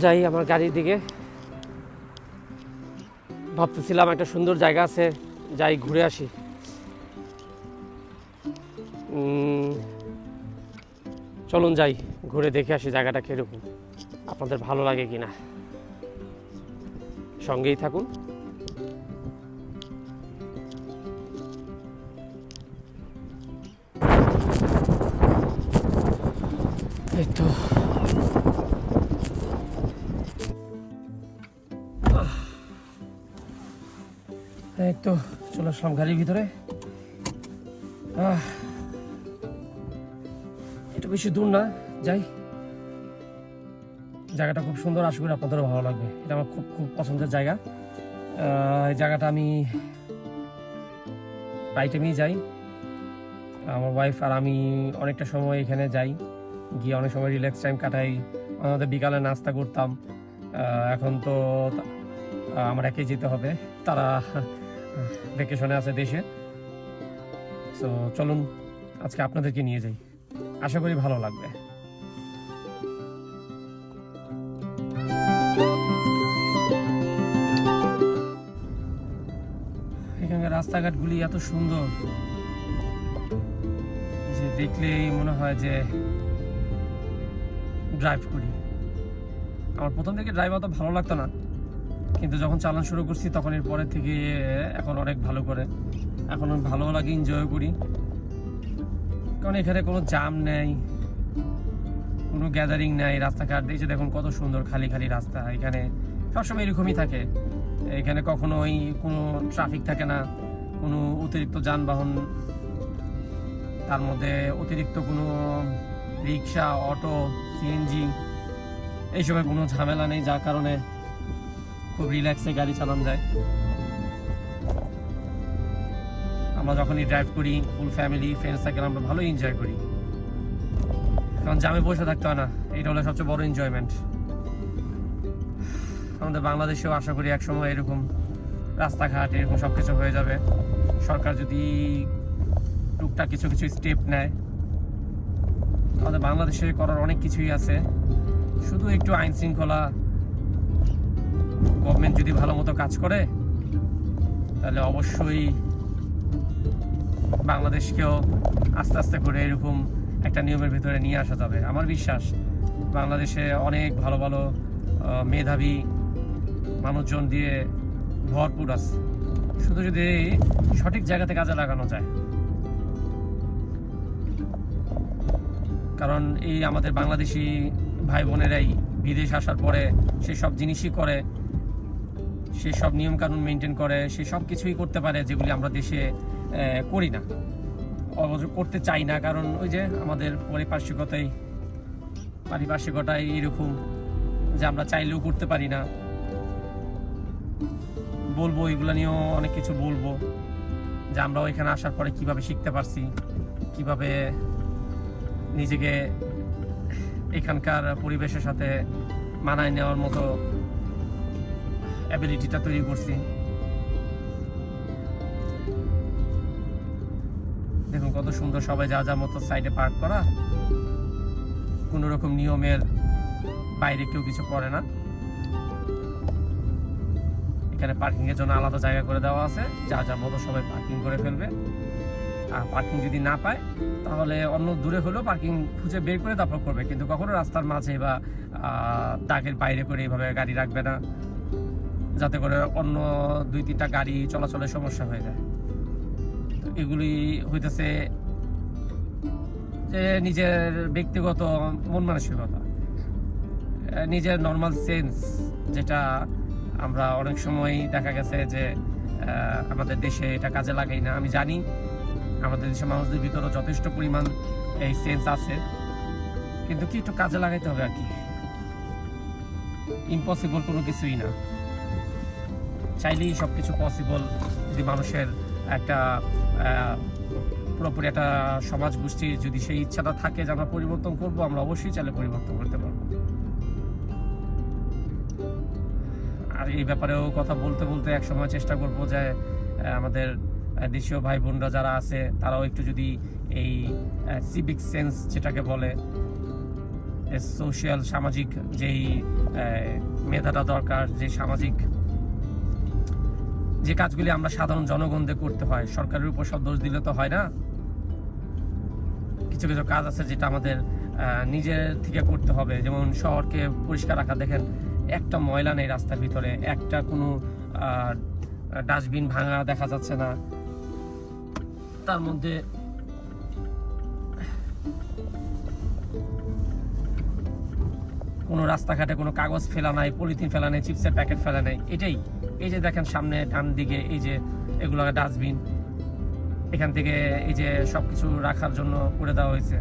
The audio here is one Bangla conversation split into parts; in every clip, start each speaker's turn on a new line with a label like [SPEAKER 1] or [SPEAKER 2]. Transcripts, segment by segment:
[SPEAKER 1] যাই আমার গাড়ির দিকে। ভাবতেছিলাম একটা সুন্দর জায়গা আছে, যাই ঘুরে আসি। চলুন যাই, ঘুরে দেখে আসি জায়গাটা কীরকম, আপনাদের ভালো লাগে কিনা। সঙ্গেই থাকুন। এই তো চলে আসলাম গাড়ির ভিতরে। এটা বেশি দূর না, যাই। জায়গাটা খুব সুন্দর, আশা করি আপনাদেরও ভালো লাগবে। এটা আমার খুব খুব পছন্দের জায়গা। এই জায়গাটা আমি প্রায় টাইমেই যাই। আমার ওয়াইফ আর আমি অনেকটা সময় এখানে যাই, গিয়ে অনেক সময় রিল্যাক্স টাইম কাটাই। আমাদের বিকালে নাস্তা করতাম, এখন তো আমার একাই যেতে হবে, তারা ভ্যাকেশনে আছে দেশে। তো চলুন আজকে আপনাদেরকে নিয়ে যাই, আশা করি ভালো লাগবে। এখানকার রাস্তাঘাটগুলি এত সুন্দর যে দেখলেই মনে হয় যে ড্রাইভ করি। আমার প্রথম থেকে ড্রাইভ অত ভালো লাগতো না, কিন্তু যখন চালানো শুরু করছি তখন এর পরে থেকে এখন অনেক ভালো করে, এখন ভালো লাগে, এনজয় করি। কারণ এখানে কোনো জ্যাম নেই, কোনো গ্যাদারিং নেই, রাস্তাঘাট এই যে দেখুন কত সুন্দর খালি খালি রাস্তা। এখানে সবসময় এরকমই থাকে, এখানে কখনোই কোনো ট্রাফিক থাকে না, কোনো অতিরিক্ত যানবাহন, তার মধ্যে অতিরিক্ত কোনো রিক্সা, অটো, সিএনজি এইসবের কোনো ঝামেলা নেই, যার কারণে খুব রিল্যাক্সে গাড়ি চালানো যায়। আমরা যখনই ড্রাইভ করি ফুল ফ্যামিলি ফ্রেন্ডস সার্কেল আমরা ভালোই এনজয় করি, কারণ জ্যামে বসে থাকতে হয় না। এটা হলো সবচেয়ে বড় এনজয়মেন্ট। আমাদের বাংলাদেশেও আশা করি একসময় এরকম রাস্তাঘাট এরকম সব কিছু হয়ে যাবে, সরকার যদি টুকটাক কিছু কিছু স্টেপ নেয়। আমাদের বাংলাদেশে করার অনেক কিছুই আছে, শুধু একটু আইন শৃঙ্খলা, গভর্নমেন্ট যদি ভালো মতো কাজ করে তাহলে অবশ্যই বাংলাদেশকেও আস্তে আস্তে করে এরকম একটা নিয়মের ভিতরে নিয়ে আসা যাবে। আমার বিশ্বাস বাংলাদেশে অনেক ভালো ভালো মেধাবী মানুষজন দিয়ে ভরপুর আছে, শুধু যদি সঠিক জায়গাতে কাজে লাগানো যায়। কারণ এই আমাদের বাংলাদেশি ভাই বোনেরাই বিদেশ আসার পরে সেসব জিনিসই করে, সেসব নিয়মকানুন মেনটেন করে, সেসব কিছুই করতে পারে যেগুলি আমরা দেশে করি না, করতে চাই না। কারণ ওই যে আমাদের পারিপার্শ্বিকতাই এরকম যে আমরা চাইলেও করতে পারি না। বলবো এগুলো নিয়েও অনেক কিছু বলবো, যে আমরা ওইখানে আসার পরে কিভাবে শিখতে পারছি, কিভাবে নিজেকে এখানকার পরিবেশের সাথে মানায় নেওয়ার মতো অ্যাবিলিটিটা তৈরি করছি। দেখুন কত সুন্দর, সবাই যা যা মতো সাইডে পার্ক করা, কোনো রকম নিয়মের বাইরে কেউ কিছু করে না। এখানে পার্কিং এর জন্য আলাদা জায়গা করে দেওয়া আছে, যা যার মতো সবাই পার্কিং করে ফেলবে। আর পার্কিং যদি না পায় তাহলে অন্য দূরে হলেও পার্কিং খুঁজে বের করে তারপর করবে, কিন্তু কখনো রাস্তার মাঝে বা দাগের বাইরে করে এইভাবে গাড়ি রাখবে না, যাতে করে অন্য 2-3টা গাড়ি চলাচলের সমস্যা হয়ে যায়। এগুলি হইতেছে যে নিজের ব্যক্তিগত মন মানসিকতা, নিজের নর্মাল সেন্স, যেটা আমরা অনেক সময় দেখা গেছে যে আমাদের দেশে এটা কাজে লাগাই না। আমি জানি আমাদের দেশের মানুষদের ভিতরে যথেষ্ট পরিমাণ এই সেন্স আছে, কিন্তু কি একটু কাজে লাগাইতে হবে আর কি। ইম্পসিবল কোনো কিছুই না, চাইলেই সব কিছু পসিবল। যদি মানুষের একটা পুরোপুরি একটা সমাজ গোষ্ঠীর যদি সেই ইচ্ছাটা থাকে যে আমরা পরিবর্তন করবো, আমরা অবশ্যই চাইলে পরিবর্তন করতে পারবো। আর এই ব্যাপারেও কথা বলতে বলতে এক সময় চেষ্টা করবো যে আমাদের দেশীয় ভাই বোনরা যারা আছে তারাও একটু যদি এই সিভিক সেন্স যেটাকে বলে সোশ্যাল সামাজিক যেই মেধাটা দরকার, যে সামাজিক যে কাজগুলি আমরা সাধারণ জনগণদের করতে হয়, সরকারের উপর সব দোষ দিলে তো হয় না। কিছু কিছু কাজ আছে যেটা আমাদের নিজের থেকে করতে হবে, যেমন শহরকে পরিষ্কার রাখা। দেখেন একটা ময়লা নেই রাস্তার ভিতরে, একটা কোনো ডাস্টবিন ভাঙা দেখা যাচ্ছে না, তার মধ্যে কোনো রাস্তাঘাটে কোনো কাগজ ফেলা নাই, পলিথিন ফেলা নেই, চিপসের প্যাকেট ফেলা নেই। এটাই, এই যে দেখেন সামনে ডান দিকে এই যে এগুলো ডাস্টবিন, এখান থেকে এই যে সব কিছু রাখার জন্য করে দেওয়া হয়েছে।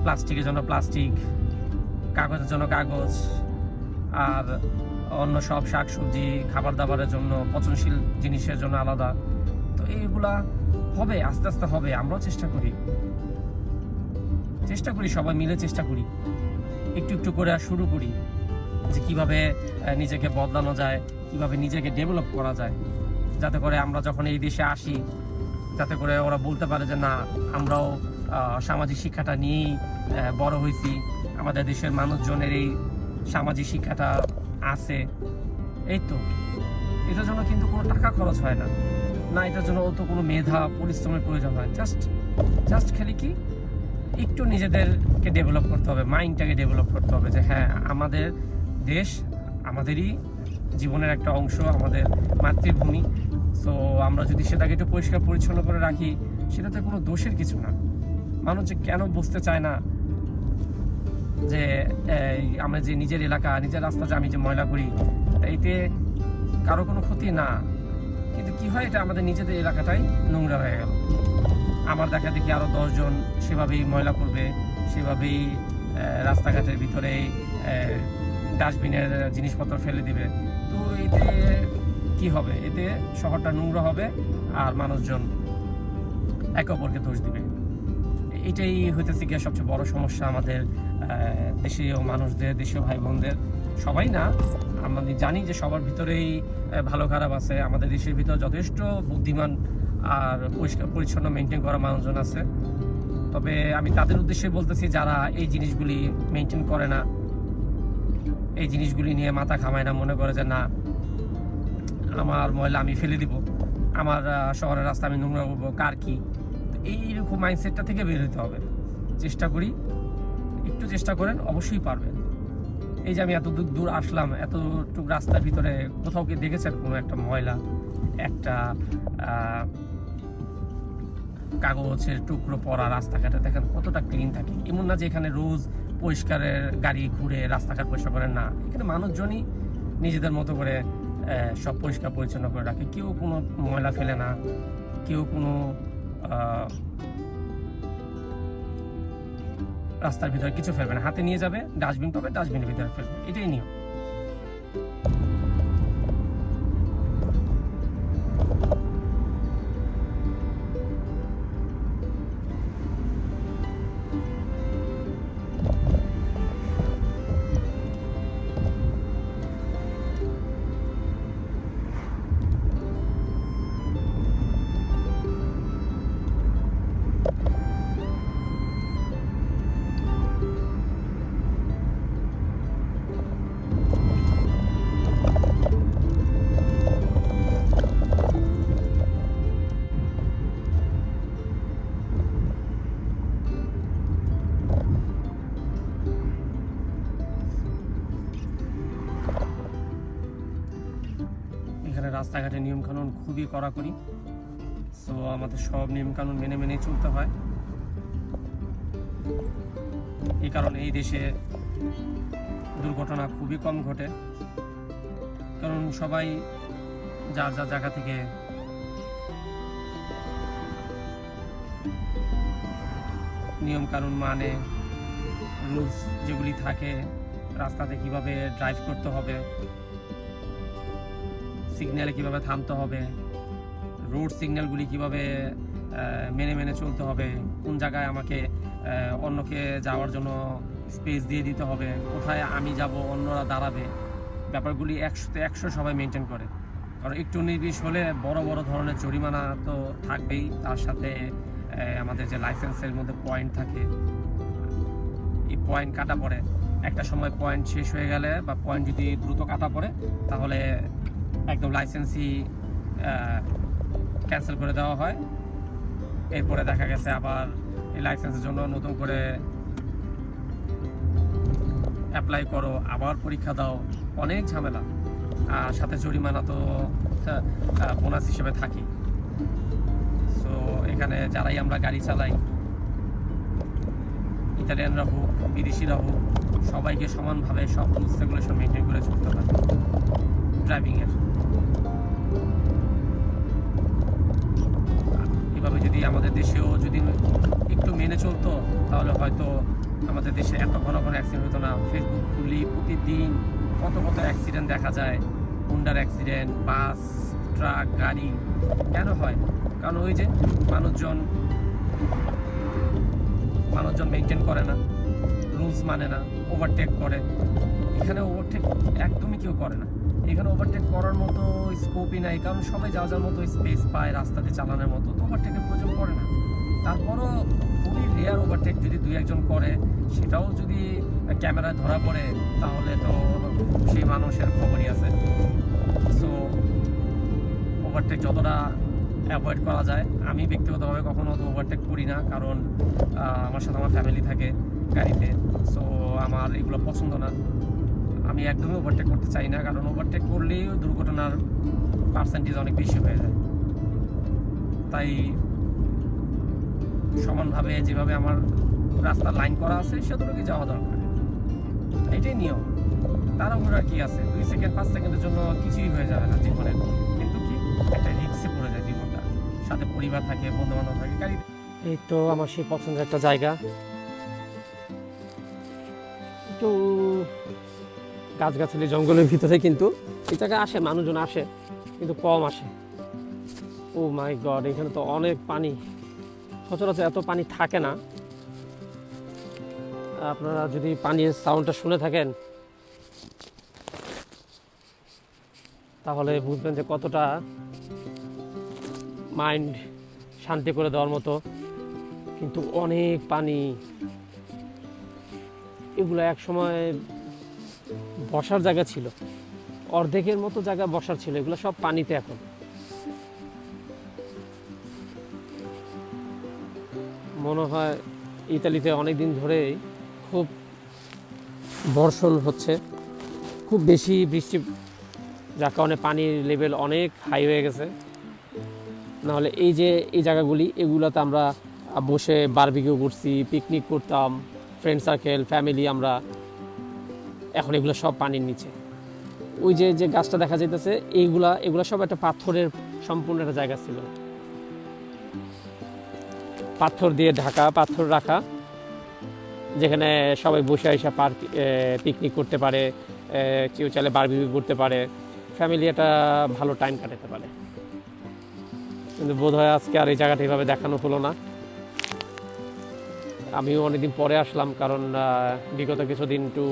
[SPEAKER 1] প্লাস্টিকের জন্য প্লাস্টিক, কাগজের জন্য কাগজ, আর অন্য সব শাকসবজি খাবার দাবারের জন্য, পচনশীল জিনিসের জন্য আলাদা। তো এইগুলা হবে, আস্তে আস্তে হবে। আমরাও চেষ্টা করি, সবাই মিলে চেষ্টা করি, একটু একটু করে শুরু করি যে কিভাবে নিজেকে বদলানো যায়, কিভাবে নিজেকে ডেভেলপ করা যায়, যাতে করে আমরা যখন এই দেশে আসি, যাতে করে ওরা বলতে পারে যে না, আমরাও সামাজিক শিক্ষাটা নিয়েই বড় হয়েছি, আমাদের দেশের মানুষজনের এই সামাজিক শিক্ষাটা আছে। এই তো, এটার জন্য কিন্তু কোনো টাকা খরচ হয় না, এটার জন্য অত কোনো মেধা পরিশ্রমের প্রয়োজন হয়। জাস্ট খালি কি একটু নিজেদেরকে ডেভেলপ করতে হবে, মাইন্ডটাকে ডেভেলপ করতে হবে যে হ্যাঁ, আমাদের দেশ আমাদেরই জীবনের একটা অংশ, আমাদের মাতৃভূমি। সো আমরা যদি সেটাকে একটু পরিষ্কার পরিচ্ছন্ন করে রাখি, সেটাতে কোনো দোষের কিছু না। মানুষ যে কেন বুঝতে চায় না যে আমরা যে নিজের এলাকা, নিজের রাস্তা যে আমি যে ময়লা করি, এতে কারো কোনো ক্ষতি না, কিন্তু কি হয়, এটা আমাদের নিজেদের এলাকাটাই নোংরা হয়ে গেল। আমার দেখা দেখি আরো 10 জন সেভাবেই ময়লা করবে, সেভাবেই রাস্তাঘাটের ভিতরে ডাস্টবিনের জিনিসপত্র ফেলে দিবে। তো এতে কি হবে? এতে শহরটা নোংরা হবে আর মানুষজন একে অপরকে দোষ দিবে। এটাই হইতেছে গিয়ে সবচেয়ে বড় সমস্যা আমাদের দেশীয় মানুষদের, দেশীয় ভাই বোনদের। সবাই না, আমরা জানি যে সবার ভিতরেই ভালো খারাপ আছে। আমাদের দেশের ভিতরে যথেষ্ট বুদ্ধিমান আর পরিষ্কার পরিচ্ছন্ন মেনটেন করা মানুষজন আছে। তবে আমি তাদের উদ্দেশ্যে বলতেছি যারা এই জিনিসগুলি মেনটেন করে না, এই জিনিসগুলি নিয়ে মাথা ঘামায় না, মনে করে যে না, আমার ময়লা আমি ফেলে দিব, আমার শহরের রাস্তা আমি নোংরা করবো, কার কি। এইরকম মাইন্ডসেটটা থেকে বের হতে হবে। চেষ্টা করি, একটু চেষ্টা করেন, অবশ্যই পারবেন। এই যে আমি এত দূর আসলাম, এতটুকু রাস্তার ভিতরে কোথাও কি দেখেছেন কোনো একটা ময়লা, একটা কাগজের টুকরো পড়া রাস্তাঘাটে? দেখেন কতটা ক্লিন থাকে। এমন না যে এখানে রোজ পরিষ্কারের গাড়ি ঘুরে রাস্তাঘাট পরিষ্কার করেন, না, এখানে মানুষজনই নিজেদের মতো করে সব পরিষ্কার পরিচ্ছন্ন করে রাখে। কেউ কোনো ময়লা ফেলে না, কেউ কোনো রাস্তার ভিতরে কিছু ফেলবে না। হাতে নিয়ে যাবে, ডাস্টবিন পাবে, ডাস্টবিনের ভিতরে ফেলবে, এটাই নিয়ম। এখানে রাস্তাঘাটের নিয়মকানুন খুবই কড়াকড়ি। সো আমাদের সব নিয়মকানুন মেনে চলতে হয়। এই কারণে এই দেশে দুর্ঘটনা খুবই কম ঘটে, কারণ সবাই যার যার জায়গা থেকে নিয়মকানুন মানে, রুলস যেগুলি থাকে, রাস্তাতে কিভাবে ড্রাইভ করতে হবে, সিগন্যালে কিভাবে থামতে হবে, রোড সিগন্যালগুলি কিভাবে মেনে চলতে হবে, কোন জায়গায় আমাকে অন্যকে যাওয়ার জন্য স্পেস দিয়ে দিতে হবে, কোথায় আমি যাব অন্যরা দাঁড়াবে, ব্যাপারগুলি 100-তে 100 সবাই মেনটেন করে। কারণ একটু নির্বিষ হলে বড় বড় ধরনের জরিমানা তো থাকবেই, তার সাথে আমাদের যে লাইসেন্সের মধ্যে পয়েন্ট থাকে, এই পয়েন্ট কাটা পড়ে, একটা সময় পয়েন্ট শেষ হয়ে গেলে বা পয়েন্ট যদি দ্রুত কাটা পড়ে তাহলে একদম লাইসেন্সই ক্যান্সেল করে দেওয়া হয়। এরপরে দেখা গেছে আবার এই লাইসেন্সের জন্য নতুন করে অ্যাপ্লাই করো, আবার পরীক্ষা দাও, অনেক ঝামেলা। আর সাথে জরিমানা তো বোনাস হিসেবে থাকি। সো এখানে যারাই আমরা গাড়ি চালাই, ইতালিয়ানরা হোক বিদেশিরা হোক, সবাইকে সমানভাবে সব রুলস রেগুলেশন মেনটেন করে চলতে হয় ড্রাইভিংয়ের। এভাবে যদি আমাদের দেশেও যদি একটু মেনে চলতো তাহলে হয়তো আমাদের দেশে এত ঘন ঘন অ্যাক্সিডেন্ট হতো না। ফেসবুক খুললেই প্রতিদিন কত কত অ্যাক্সিডেন্ট দেখা যায়, হুন্ডার অ্যাক্সিডেন্ট, বাস, ট্রাক, গাড়ি। কেন হয়? কারণ ওই যে মানুষজন মেনটেন করে না, রুলস মানে না, ওভারটেক করে। এখানে ওভারটেক একদমই কেউ করে না, এখানে ওভারটেক করার মতো স্কোপই নাই, কারণ সবাই যার যার মতো স্পেস পায় রাস্তাতে চালানোর মতো, তো ওভারটেকের প্রয়োজন পড়ে না। তারপরও খুবই রেয়ার ওভারটেক যদি দুই একজন করে, সেটাও যদি ক্যামেরায় ধরা পড়ে তাহলে তো সেই মানুষের খবরই আছে। সো ওভারটেক যতটা অ্যাভয়েড করা যায়, আমি ব্যক্তিগতভাবে কখনো অত ওভারটেক করি না, কারণ আমার সাথে আমার ফ্যামিলি থাকে গাড়িতে। সো আমার এগুলো পছন্দ না, আমি একদমই ওভারটেক করতে চাই না, কারণ ওভারটেক করলেই দুর্ঘটনার পার্সেন্টেজ অনেক বেশি হয়ে যায়। তাই সমানভাবে যেভাবে আমার রাস্তার লাইন করা আছে সেগুলোকে যাওয়া দরকার, এটাই নিয়ম। তাড়াহুড়া কি আছে, 2 সেকেন্ড 5 সেকেন্ডের জন্য কিছুই হয়ে যাবে না জীবনে, কিন্তু কি একটা রিস্কে পড়ে যায় জীবনটা, সাথে পরিবার থাকে, বন্ধু বান্ধব থাকে গাড়ি। এই তো আমার সেই পছন্দের একটা জায়গা, একটু গাছগাছালি জঙ্গলের ভিতরে, কিন্তু এই জায়গায় আসে মানুষজন আসে কিন্তু কম আসে। ও মাই গড, এখানে তো অনেক পানি, সচরাচর এত পানি থাকে না। আপনারা যদি পানির সাউন্ডটা শুনে থাকেন তাহলে বুঝবেন যে কতটা মাইন্ড শান্তি করে দেওয়ার মতো। কিন্তু অনেক পানি, এগুলো এক সময় বসার জায়গা ছিল, অর্ধেকের মতো জায়গা বসার ছিল, এগুলো সব পানিতে এখন। মনে হয় ইতালিতে অনেক দিন ধরেই খুব বর্ষণ হচ্ছে, খুব বেশি বৃষ্টি, যার কারণে পানির লেভেল অনেক হাই হয়ে গেছে। নাহলে এই যে এই জায়গাগুলি, এগুলোতে আমরা বসে বারবিকিউ করছি, পিকনিক করতাম, ফ্রেন্ড সার্কেল, ফ্যামিলি, আমরা এখন এগুলো সব পানির নিচে। ওই যে যে গাছটা দেখা যাইতেছে, এগুলা সব একটা পাথরের সম্পূর্ণ একটা জায়গা ছিল, পাথর দিয়ে ঢাকা, পাথর রাখা, যেখানে সবাই বসে এসে পিকনিক করতে পারে, কেউ চাইলে বারবিকিউ করতে পারে, ফ্যামিলি একটা ভালো টাইম কাটাতে পারে। কিন্তু বোধহয় আজকে আর এই জায়গাটা এইভাবে দেখানো হলো না। আমিও অনেকদিন পরে আসলাম, কারণ বিগত কিছুদিন একটু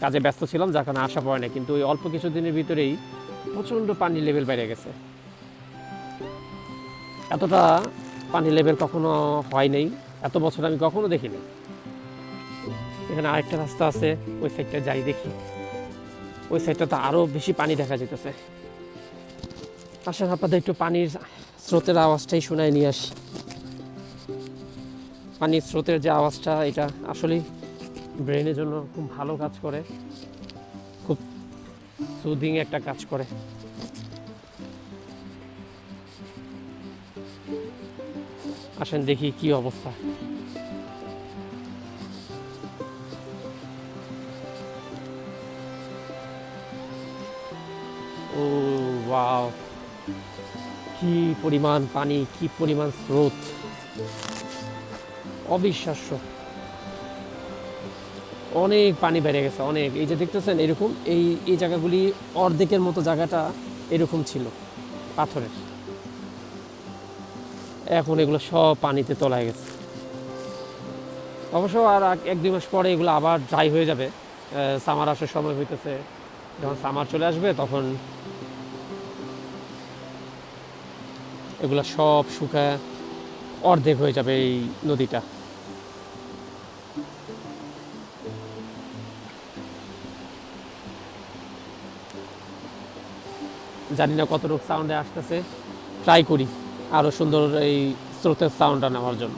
[SPEAKER 1] কাজে ব্যস্ত ছিলাম, যার কারণে আসা পড়ে না। কিন্তু ওই অল্প কিছুদিনের ভিতরেই প্রচণ্ড পানির লেভেল বেড়ে গেছে, এতটা পানির লেভেল কখনো হয় নাই, এত বছর আমি কখনো দেখিনি। এখানে আরেকটা রাস্তা আছে, ওই সাইডটা যাই দেখি, ওই সাইডটা তো আরও বেশি পানি দেখা যেতেছে। আসেন আপনাদের একটু পানির স্রোতের আওয়াজটাই শোনায় নিয়ে আসি। পানির স্রোতের যে আওয়াজটা, এটা আসলেই ব্রেনের জন্য খুব ভালো কাজ করে, খুব সুদিং একটা কাজ করে। আসেন দেখি কি অবস্থা। ও ওয়াও, কি পরিমাণ পানি, কি পরিমাণ স্রোত, অবিশ্বাস্য। অনেক পানি বেড়ে গেছে, অনেক। এই যে দেখতেছেন এরকম এই জায়গাগুলি অর্ধেকের মতো জায়গাটা এরকম ছিল পাথরের, এখন এগুলো সব পানিতে তলায় গেছে। অবশ্য আর 1-2 মাস পরে এগুলো আবার ড্রাই হয়ে যাবে, সামার আসার সময় হইতেছে, যখন সামার চলে আসবে তখন এগুলো সব শুকায় অর্ধেক হয়ে যাবে এই নদীটা। জানি না কতটুকু সাউন্ডে আসতেছে, ট্রাই করি আরও সুন্দর এই স্রোতের সাউন্ডটা নেওয়ার জন্য।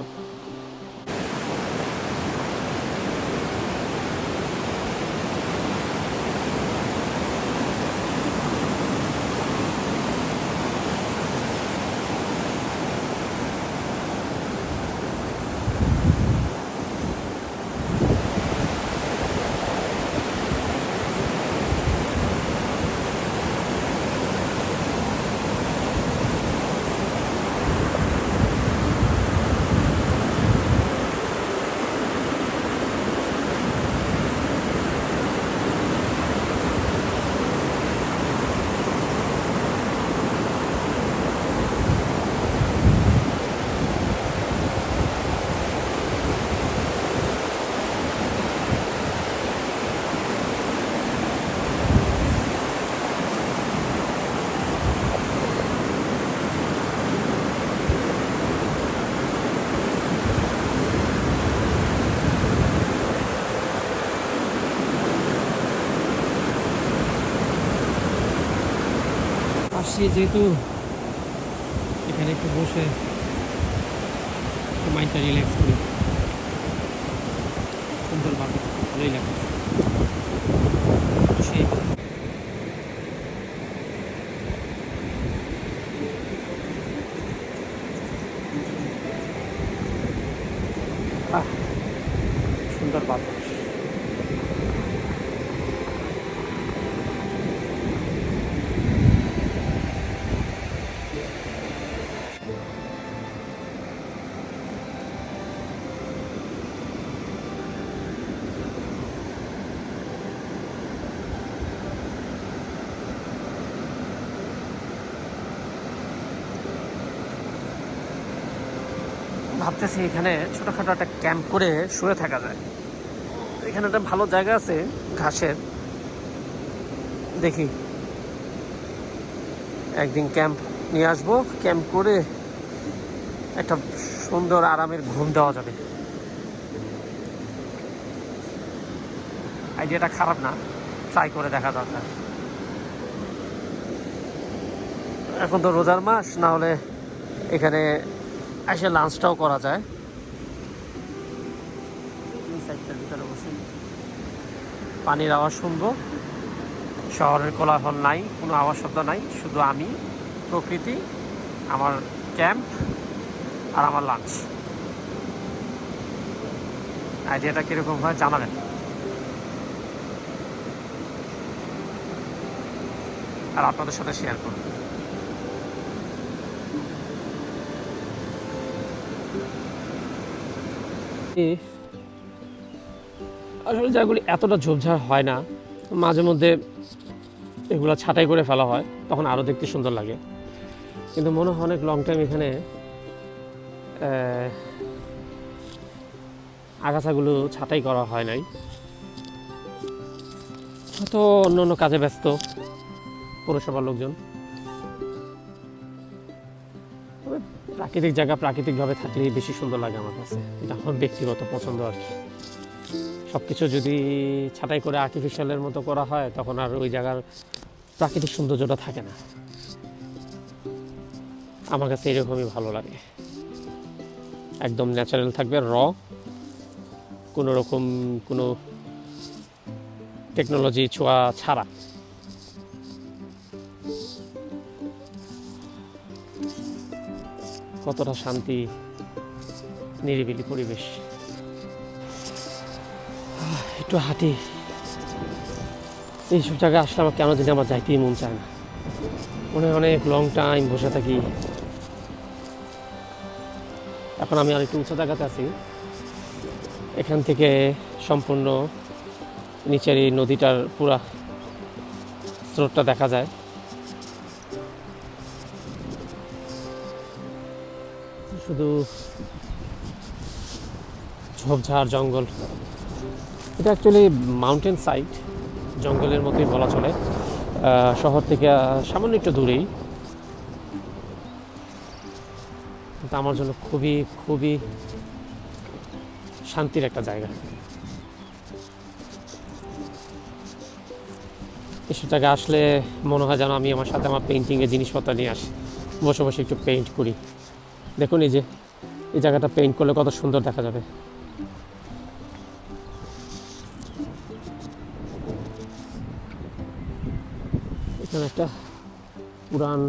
[SPEAKER 1] আসছি যেহেতু এখানে একটু বসে একটু মাইন্ডটা রিল্যাক্স করি, সুন্দর ভাবে ভালোই লাগছে। সেই সুন্দর বাতাস। ভাবতেছি এখানে ছোটোখাটো একটা ক্যাম্প করে শুয়ে থাকা যায়। এখানে একটা ভালো জায়গা আছে ঘাসের, দেখি একদিন ক্যাম্প নিয়ে আসবো, ক্যাম্প করে একটা সুন্দর আরামের ঘুম দেওয়া যাবে। আইডিয়াটা খারাপ না, ট্রাই করে দেখা দরকার। এখন তো রোজার মাস, না হলে এখানে এসে লাঞ্চটাও করা যায়। ভিতরে বসে পানির আওয়াজ শুনবো, শহরের কোলাহল নাই, কোনো আওয়াজ শব্দ নাই, শুধু আমি, প্রকৃতি, আমার ক্যাম্প আর আমার লাঞ্চ। আইডিয়াটা কীরকম হয় জানাবেন। আর আপনাদের সাথে শেয়ার করুন। আসলে জায়গাগুলি এতটা ঝোপঝাড় হয় না, মাঝে মধ্যে এগুলো ছাঁটাই করে ফেলা হয়, তখন আরও দেখতে সুন্দর লাগে। কিন্তু মনে হয় অনেক লং টাইম এখানে আগাছাগুলো ছাঁটাই করা হয় নাই, হয়তো অন্য অন্য কাজে ব্যস্ত পৌরসভার লোকজন। তবে প্রাকৃতিক জায়গা প্রাকৃতিকভাবে থাকলেই বেশি সুন্দর লাগে আমার কাছে, এটা আমার ব্যক্তিগত পছন্দ আর কি। সব কিছু যদি ছাঁটাই করে আর্টিফিশিয়ালের মতো করা হয়, তখন আর ওই জায়গার প্রাকৃতিক সৌন্দর্যটা থাকে না। আমার কাছে এরকমই ভালো লাগে, একদম ন্যাচারাল থাকবে, কোনো রকম কোনো টেকনোলজি ছোঁয়া ছাড়া। কতটা শান্তি, নিরিবিলি পরিবেশ। একটু হাঁটি, এইসব জায়গায় আসলে আমার কেন জানি আমার যাইতেই মন চায় না, মনে অনেক লং টাইম বসে থাকি। এখন আমি আর একটু উঁচু জায়গাতে আছি, এখান থেকে সম্পূর্ণ নিচের এই নদীটার পুরা স্রোতটা দেখা যায়। শুধু ঝোপঝাড় জঙ্গল, এটা অ্যাকচুয়ালি মাউন্টেন সাইড, জঙ্গলের মতোই বলা চলে। শহর থেকে সামান্য একটু দূরেই, কিন্তু আমার জন্য খুবই খুবই শান্তির একটা জায়গা। এসব জায়গায় আসলে মনে হয় যেন আমি আমার সাথে আমার পেইন্টিংয়ের জিনিসপত্র নিয়ে আসি, বসে বসে একটু পেইন্ট করি। দেখুন এই যে এই জায়গাটা পেইন্ট করলে কত সুন্দর দেখা যাবে। এখানে একটা পুরান,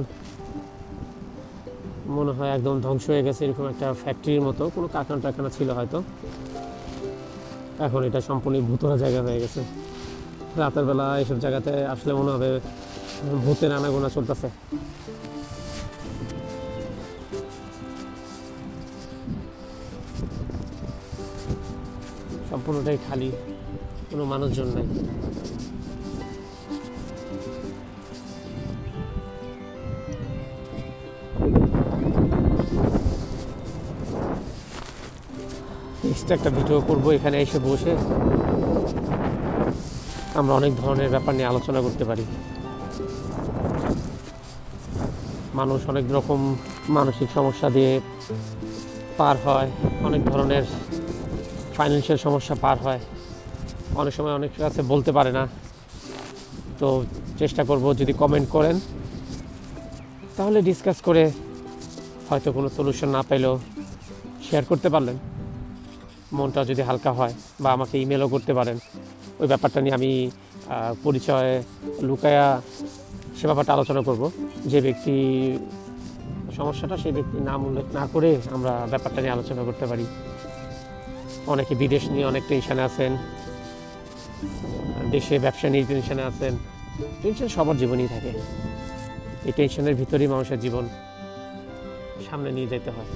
[SPEAKER 1] মনে হয় একদম ধ্বংস হয়ে গেছে এরকম একটা ফ্যাক্টরির মতো কোনো কারখানা টারখানা ছিল হয়তো, এখন এটা সম্পূর্ণ ভূতরা জায়গা হয়ে গেছে। রাতের বেলা এইসব জায়গাতে আসলে মনে হবে ভূতের আনাগোনা চলতেছে। সম্পূর্ণটাই খালি, কোনো মানুষজন নাই। নেক্সট একটা ভিডিও করবো এখানে এসে বসে, আমরা অনেক ধরনের ব্যাপার নিয়ে আলোচনা করতে পারি। মানুষ অনেক রকম মানসিক সমস্যা দিয়ে পার হয়, অনেক ধরনের ফাইন্যান্সিয়াল সমস্যা পার হয়, অনেক সময় অনেক কাছে বলতে পারে না। তো চেষ্টা করব যদি কমেন্ট করেন তাহলে ডিসকাস করে হয়তো কোনো সলিউশন না পেলেও শেয়ার করতে পারলেন, মনটা যদি হালকা হয়, বা আমাকে ইমেলও করতে পারেন। ওই ব্যাপারটা নিয়ে আমি পরিচয় লুকায়া সে ব্যাপারটা আলোচনা করব। যে ব্যক্তি সমস্যাটা সেই ব্যক্তির নাম উল্লেখ না করে আমরা ব্যাপারটা নিয়ে আলোচনা করতে পারি। অনেকে বিদেশ নিয়ে অনেক টেনশানে আছেন, দেশে ব্যবসা নিয়ে টেনশানে আছেন। টেনশন সবার জীবনেই থাকে, এই টেনশনের ভিতরেই মানুষের জীবন সামনে নিয়ে যেতে হয়,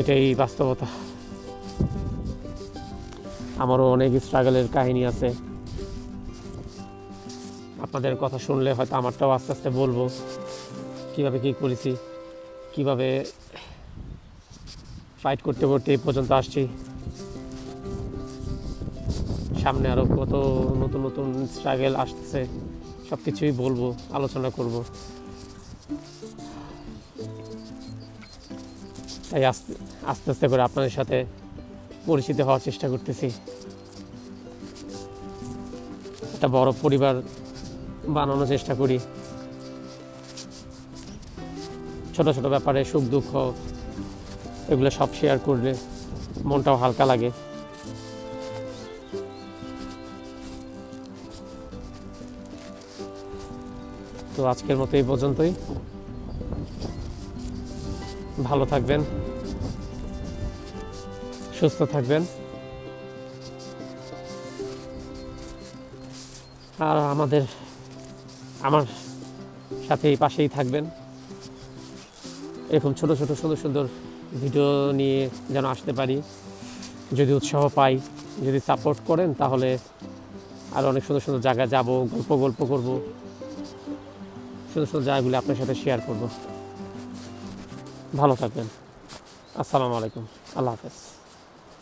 [SPEAKER 1] এটাই বাস্তবতা। আমারও অনেক স্ট্রাগলের কাহিনী আছে, আপনাদের কথা শুনলে হয়তো আমারটাও আস্তে আস্তে বলবো কীভাবে কী করেছি, কীভাবে ফাইট করতে করতে এই পর্যন্ত আসছি। সামনে আরও কত নতুন নতুন স্ট্রাগল আসছে, সব কিছুই বলবো, আলোচনা করব। তাই আস্তে আস্তে আস্তে করে আপনাদের সাথে পরিচিত হওয়ার চেষ্টা করতেছি। একটা বড় পরিবার বানানোর চেষ্টা করি, ছোট ছোট ব্যাপারে সুখ দুঃখ এগুলো সব শেয়ার করলে মনটাও হালকা লাগে। তো আজকের মতো এই পর্যন্তই। ভালো থাকবেন, সুস্থ থাকবেন, আর আমার সাথে এই পাশেই থাকবেন। এরকম ছোট ছোট সুন্দর সুন্দর ভিডিও নিয়ে যেন আসতে পারি, যদি উৎসাহ পাই, যদি সাপোর্ট করেন তাহলে আরও অনেক সুন্দর সুন্দর জায়গায় যাব, গল্প করব, সুন্দর সুন্দর জায়গাগুলো আপনার সাথে শেয়ার করব। ভালো থাকবেন। আসসালামু আলাইকুম, আল্লাহ হাফেজ।